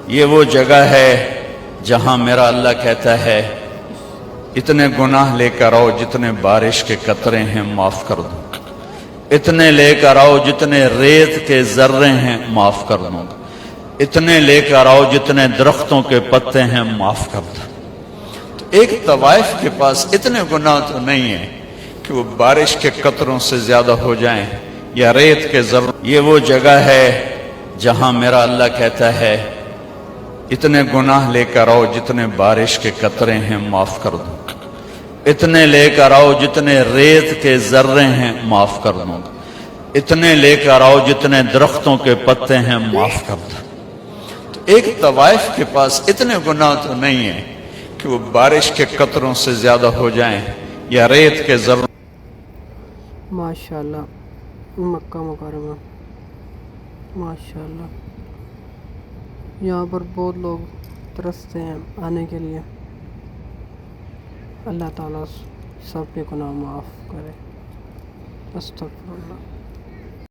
یہ وہ جگہ ہے جہاں میرا اللہ کہتا ہے اتنے گناہ لے کر آؤ جتنے بارش کے قطرے ہیں معاف کر دوں گا، اتنے لے کر آؤ جتنے ریت کے ذرے ہیں معاف کر دوں گا، اتنے لے کر آؤ جتنے درختوں کے پتے ہیں معاف کر دوں۔ تو ایک طوائف کے پاس اتنے گناہ تو نہیں ہیں کہ وہ بارش کے قطروں سے زیادہ ہو جائیں یا ریت کے ذروں۔ یہ وہ جگہ ہے جہاں میرا اللہ کہتا ہے اتنے گناہ لے کر آؤ جتنے بارش کے قطرے ہیں معاف کر دوں گا، اتنے لے کر آؤ جتنے ریت کے ذرے ہیں معاف کر دوں گا، اتنے لے کر آؤ جتنے درختوں کے پتے ہیں معاف کر دوں۔ تو ایک طوائف کے پاس اتنے گناہ تو نہیں ہیں کہ وہ بارش کے قطروں سے زیادہ ہو جائیں یا ریت کے ذروں۔ ماشاءاللہ مکہ مکرمہ، ماشاءاللہ یہاں پر بہت لوگ ترستے ہیں آنے کے لیے۔ اللہ تعالیٰ سب کے گناہ معاف کرے۔ استغفر اللہ۔